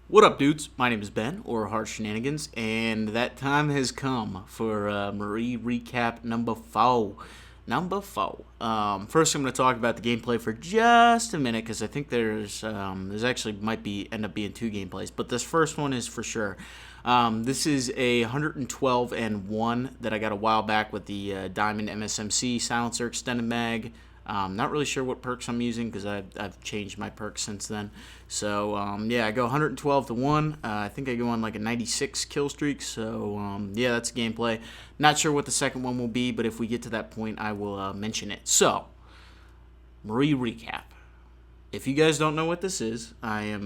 What up, dudes? My name is Ben, or HardShenaniganz, and that time has come for Marie recap number four. Number four. First, I'm going to talk about the gameplay for just a minute because I think there's actually might be end up being two gameplays, but this first one is for sure. This is a 112 and 1 that I got a while back with the Diamond MSMC silencer extended mag. Not really sure what perks I'm using because I've changed my perks since then. So, yeah, I go 112 to 1. I think I go on like a 96 kill streak. So, yeah, that's gameplay. Not sure what the second one will be, but if we get to that point, I will mention it. So, Marie recap. If you guys don't know what this is, I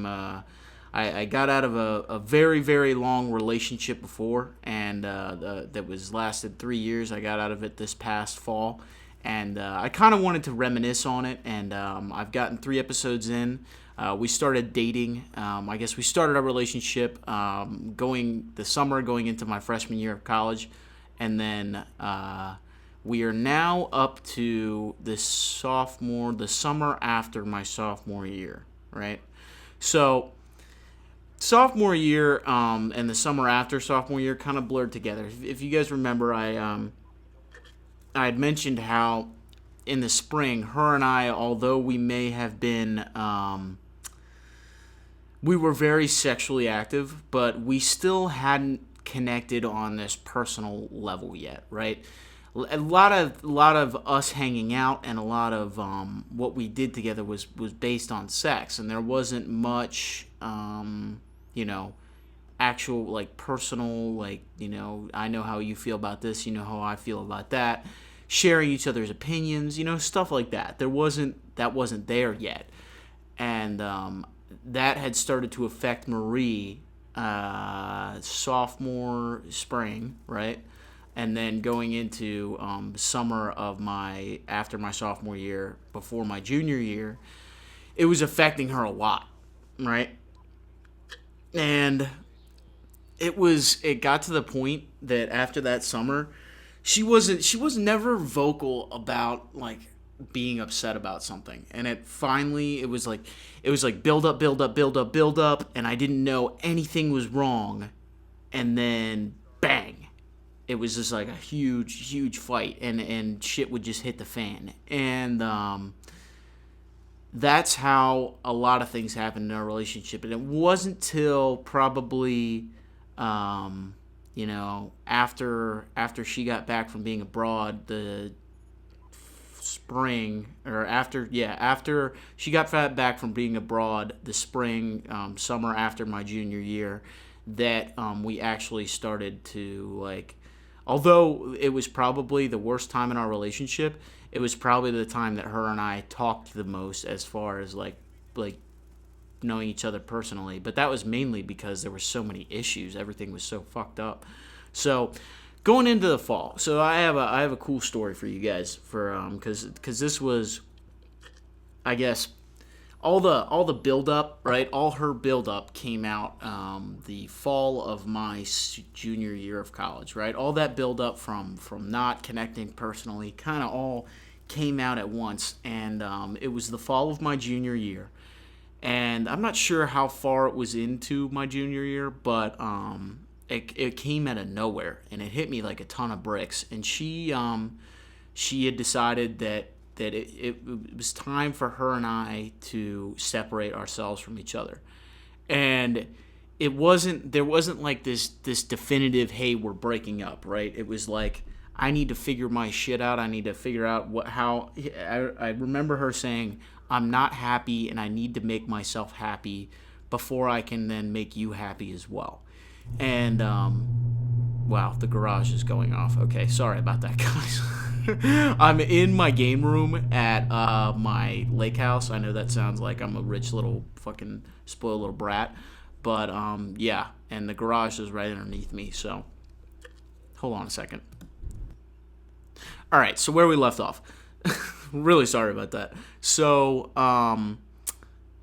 got out of a very, very long relationship before, and that was lasted 3 years. I got out of it this past fall, and I kind of wanted to reminisce on it, and I've gotten 3 episodes in. We started dating. I guess we started our relationship going into my freshman year of college, and then we are now up to the summer after my sophomore year, right? So sophomore year and the summer after sophomore year kind of blurred together. If you guys remember, I had mentioned how in the spring, her and I, although we may have been, we were very sexually active, but we still hadn't connected on this personal level yet, right? A lot of us hanging out and a lot of what we did together was based on sex, and there wasn't much, you know, actual like personal, like, I know how you feel about this, you know how I feel about that, sharing each other's opinions, stuff like that. That wasn't there yet, and that had started to affect Marie sophomore spring, right? And then going into summer of after my sophomore year, before my junior year, it was affecting her a lot, right? And it got to the point that after that summer, she was never vocal about like being upset about something, and it was like build up, build up, build up, build up, and I didn't know anything was wrong, and then bang, it was just like a huge fight, and shit would just hit the fan, and that's how a lot of things happened in our relationship. And it wasn't till probably after she got back from being abroad, the spring, or after she got back from being abroad, the spring, summer after my junior year, that we actually started to, like, although it was probably the worst time in our relationship, it was probably the time that her and I talked the most, as far as like knowing each other personally. But that was mainly because there were so many issues. Everything was so fucked up. So going into the fall, so I have a cool story for you guys, for because this was, I guess, all the build up, right? All her build up came out the fall of my junior year of college, right? All that build up from not connecting personally kind of all came out at once, and it was the fall of my junior year. And I'm not sure how far it was into my junior year, but it came out of nowhere, and it hit me like a ton of bricks. And she had decided that it was time for her and I to separate ourselves from each other. And there wasn't like this definitive, hey, we're breaking up, right? It was like, I need to figure my shit out. I need to figure out how. I remember her saying, I'm not happy and I need to make myself happy before I can then make you happy as well. And wow, the garage is going off. Okay, sorry about that, guys. I'm in my game room at my lake house. I know that sounds like I'm a rich little fucking spoiled little brat, but yeah, and the garage is right underneath me. So hold on a second. All right, so where we left off. Really sorry about that. So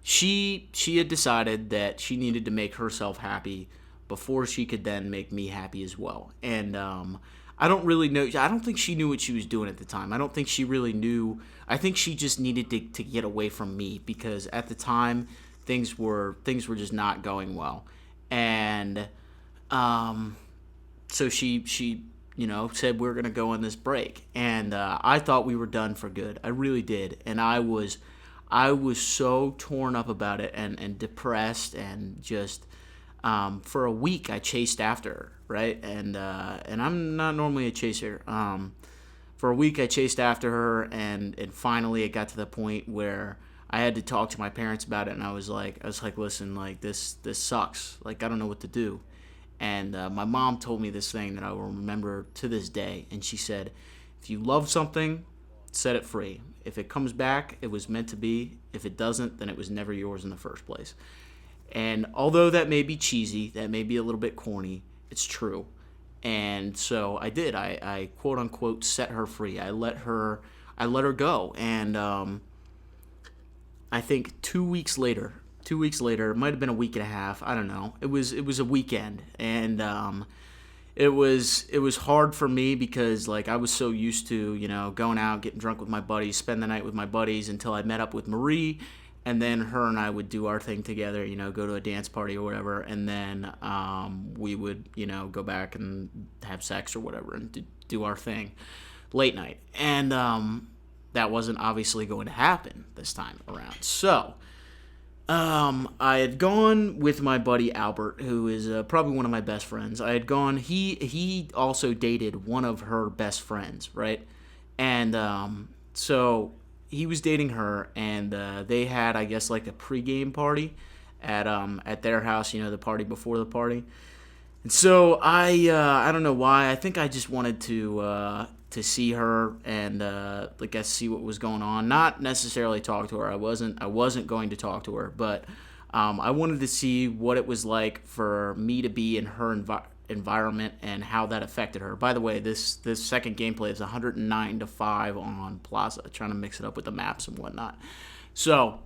she had decided that she needed to make herself happy before she could then make me happy as well. And I don't really know. I don't think she knew what she was doing at the time. I don't think she really knew. I think she just needed to get away from me, because at the time things were just not going well, and um, so she said we're gonna go on this break, and I thought we were done for good. I really did, and I was so torn up about it and depressed, and just for a week I chased after her, right, and I'm not normally a chaser. For a week I chased after her, and finally it got to the point where I had to talk to my parents about it, and I was like, listen, like this sucks. Like, I don't know what to do. And my mom told me this thing that I will remember to this day, and she said, if you love something, set it free. If it comes back, it was meant to be. If it doesn't, then it was never yours in the first place. And although that may be cheesy, that may be a little bit corny, it's true. And so I did. I quote unquote set her free. I let her go. And I think 2 weeks later, it might have been a week and a half. I don't know. It was a weekend, and it was hard for me because, like, I was so used to going out, getting drunk with my buddies, spend the night with my buddies until I met up with Marie, and then her and I would do our thing together. Go to a dance party or whatever, and then we would go back and have sex or whatever and do our thing late night, and that wasn't obviously going to happen this time around. So I had gone with my buddy Albert, who is probably one of my best friends. I had gone. He also dated one of her best friends, right? And so he was dating her, and they had, I guess, like a pregame party at their house. The party before the party. And so I don't know why. I think I just wanted to see her and I guess see what was going on. Not necessarily talk to her. I wasn't going to talk to her, but I wanted to see what it was like for me to be in her environment and how that affected her. By the way, this second gameplay is 109-5 on Plaza, trying to mix it up with the maps and whatnot. So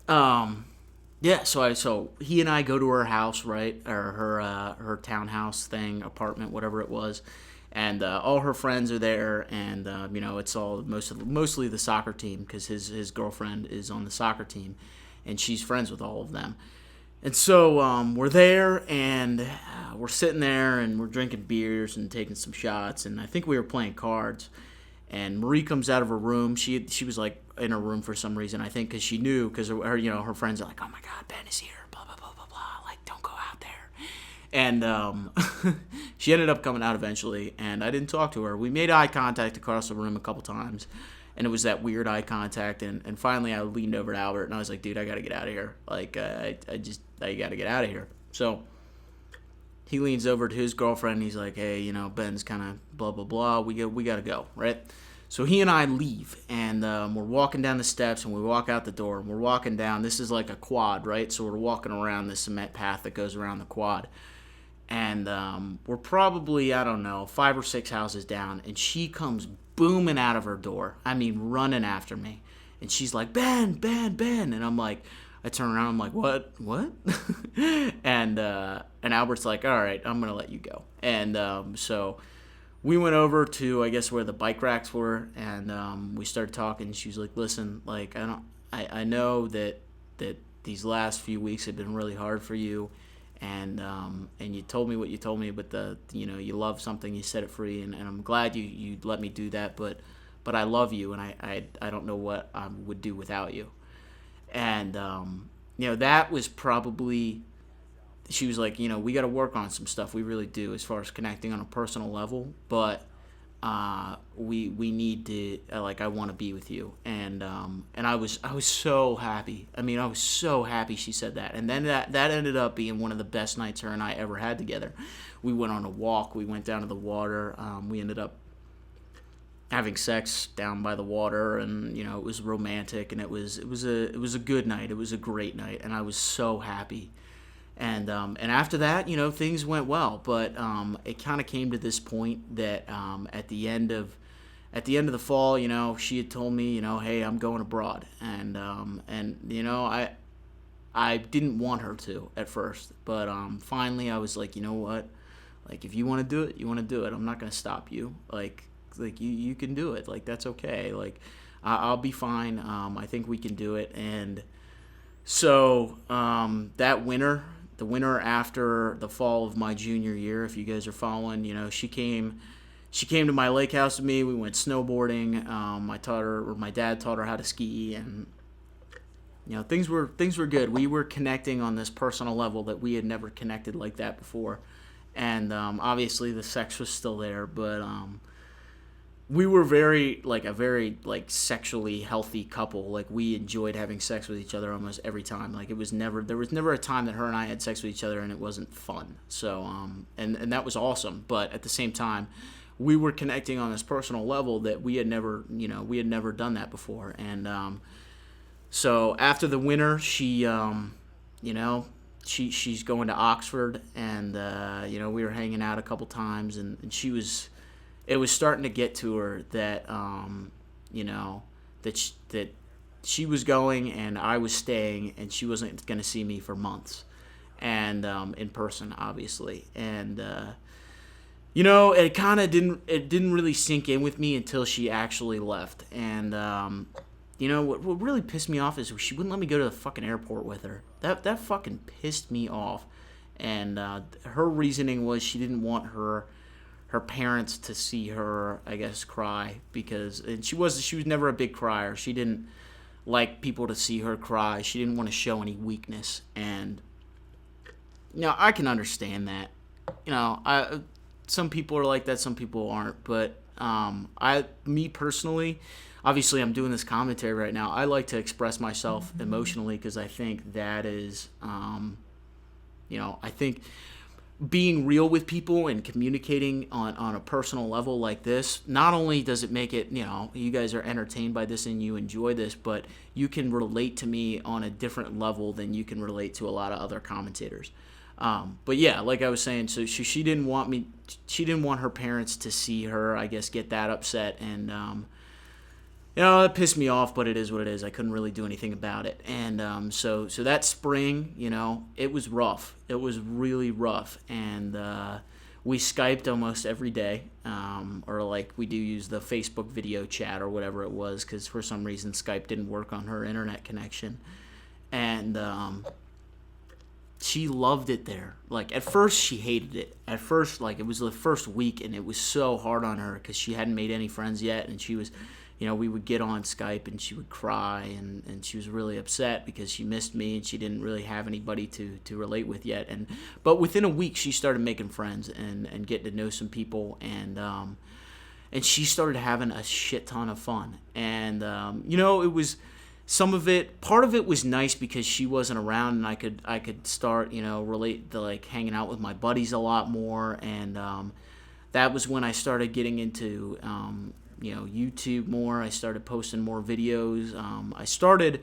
yeah, so he and I go to her house, right, or her townhouse thing, apartment, whatever it was, and all her friends are there, and it's all mostly the soccer team, because his girlfriend is on the soccer team, and she's friends with all of them. And so we're there, and we're sitting there, and we're drinking beers and taking some shots, and I think we were playing cards. And Marie comes out of her room. She was like in her room for some reason. I think because she knew, because her friends are like, oh my God, Ben is here, blah blah blah blah blah. Like, don't go out there. And she ended up coming out eventually, and I didn't talk to her. We made eye contact across the room a couple times, and it was that weird eye contact. And finally, I leaned over to Albert, and I was like, dude, I gotta get out of here. Like, I gotta get out of here. So he leans over to his girlfriend, and he's like, hey, Ben's kind of blah, blah, blah. We got to go, right? So he and I leave, and we're walking down the steps, and we walk out the door, and we're walking down. This is like a quad, right? So we're walking around the cement path that goes around the quad. And we're probably, I don't know, 5 or 6 houses down, and she comes booming out of her door. I mean, running after me. And she's like, Ben, Ben, Ben. And I'm like, I turn around, I'm like, what? and Albert's like, all right, I'm gonna let you go. And so we went over to, I guess, where the bike racks were, and we started talking. She was like, listen, like, I know that these last few weeks have been really hard for you, and you told me what you told me, but you love something, you set it free, and I'm glad you let me do that, but I love you, and I don't know what I would do without you. And that was probably, she was like, we got to work on some stuff, we really do, as far as connecting on a personal level, but we need to, like, I want to be with you. And I was so happy. I mean, I was so happy she said that. And then that ended up being one of the best nights her and I ever had together. We went on a walk, we went down to the water, we ended up having sex down by the water, and it was romantic, and it was a good night. It was a great night, and I was so happy. And after that, things went well, but it kind of came to this point that at the end of the fall, she had told me, hey, I'm going abroad, and I didn't want her to at first, but finally I was like, you know what, like, if you want to do it, you want to do it. I'm not gonna stop you. Like you can do it. Like, that's okay. Like, I'll be fine. I think we can do it. And So that winter, the winter after the fall of my junior year, if you guys are following, she came to my lake house with me. We went snowboarding. My dad taught her how to ski, and things were good. We were connecting on this personal level that we had never connected like that before, and obviously the sex was still there, but we were very sexually healthy couple. Like, we enjoyed having sex with each other almost every time. Like, there was never a time that her and I had sex with each other and it wasn't fun. So and that was awesome. But at the same time, we were connecting on this personal level that we had never done that before. And so after the winter, you know she's going to Oxford, and we were hanging out a couple times, and it was starting to get to her that that she was going and I was staying, and she wasn't going to see me for months, and in person, obviously. And it didn't really sink in with me until she actually left. And what really pissed me off is she wouldn't let me go to the fucking airport with her. That fucking pissed me off. And her reasoning was she didn't want her parents to see her, I guess, cry, and she was never a big crier. She didn't like people to see her cry. She didn't want to show any weakness, and I can understand that. Some people are like that, some people aren't, but me personally, obviously I'm doing this commentary right now. I like to express myself emotionally because I think that is, I think being real with people and communicating on a personal level like this, not only does it make it, you guys are entertained by this and you enjoy this, but you can relate to me on a different level than you can relate to a lot of other commentators. But yeah, like I was saying, so she didn't want her parents to see her, I guess, get that upset. And it pissed me off, but it is what it is. I couldn't really do anything about it. And so that spring, it was rough. It was really rough. And we Skyped almost every day, or like we do use the Facebook video chat or whatever it was, because for some reason Skype didn't work on her internet connection. And she loved it there. Like, at first she hated it. At first, like, it was the first week, and it was so hard on her because she hadn't made any friends yet, and she was, we would get on Skype and she would cry, and she was really upset because she missed me and she didn't really have anybody to relate with yet. But within a week she started making friends and getting to know some people, and she started having a shit ton of fun. And it was part of it was nice because she wasn't around, and I could start relate to, like, hanging out with my buddies a lot more. And that was when I started getting into YouTube more. I started posting more videos. I started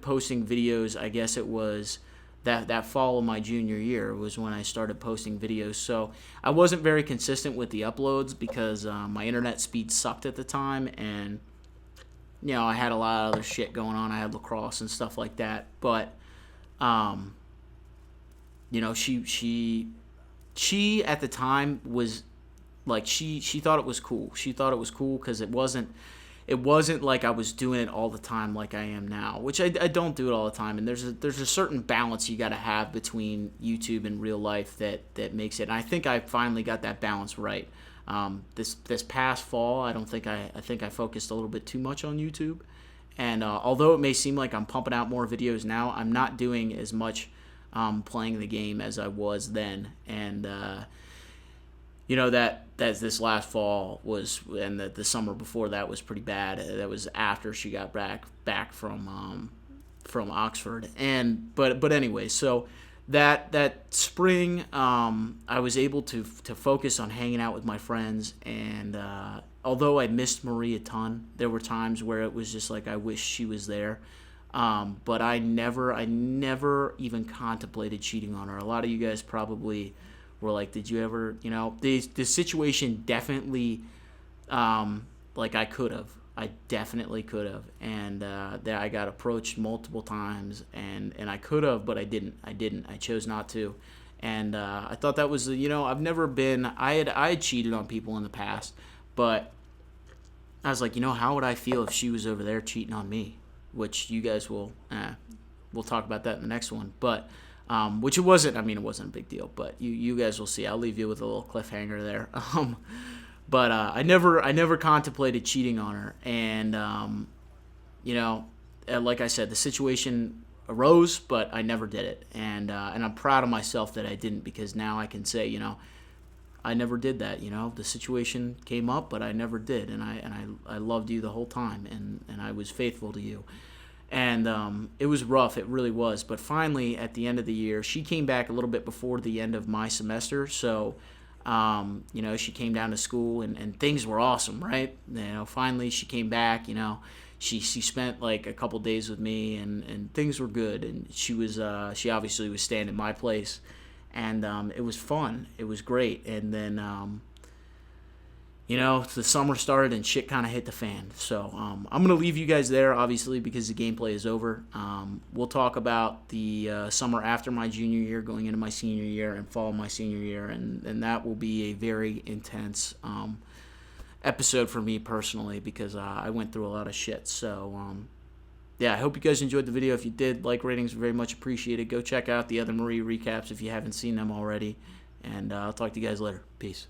posting videos, I guess it was that fall of my junior year was when I started posting videos. So I wasn't very consistent with the uploads because my internet speed sucked at the time, and I had a lot of other shit going on. I had lacrosse and stuff like that. But she at the time was like, she thought it was cool. She thought it was cool because it wasn't like I was doing it all the time like I am now, which I don't do it all the time. And there's a certain balance you got to have between YouTube and real life that makes it. And I think I finally got that balance right. This past fall, I think I focused a little bit too much on YouTube. And although it may seem like I'm pumping out more videos now, I'm not doing as much playing the game as I was then. And that this last fall was, and the summer before that was pretty bad. That was after she got back from Oxford. And but anyway, so that spring, I was able to focus on hanging out with my friends. And although I missed Marie a ton, there were times where it was just like I wish she was there. But I never even contemplated cheating on her. A lot of you guys probably were like, did you ever, the situation definitely, like, I definitely could have. And that I got approached multiple times, and I could have, but I didn't. I chose not to. And I thought that was, I've never been, I had cheated on people in the past, but I was like, how would I feel if she was over there cheating on me? Which you guys will, we'll talk about that in the next one. But which it wasn't. I mean, it wasn't a big deal. But you guys will see. I'll leave you with a little cliffhanger there. But I never contemplated cheating on her, and you know, like I said, the situation arose, but I never did it, and I'm proud of myself that I didn't, because now I can say, I never did that. The situation came up, but I never did, and I loved you the whole time, and I was faithful to you. And it was rough, it really was. But finally, at the end of the year, she came back a little bit before the end of my semester, so she came down to school, and things were awesome, right? Finally she came back. She spent like a couple days with me, and things were good. And she obviously was staying in my place, and it was fun. It was great. And then the summer started and shit kind of hit the fan. So I'm gonna leave you guys there, obviously, because the gameplay is over. We'll talk about the summer after my junior year, going into my senior year, and fall of my senior year, and that will be a very intense episode for me personally, because I went through a lot of shit. So I hope you guys enjoyed the video. If you did, like, ratings are very much appreciated. Go check out the other Marie recaps if you haven't seen them already, and I'll talk to you guys later. Peace.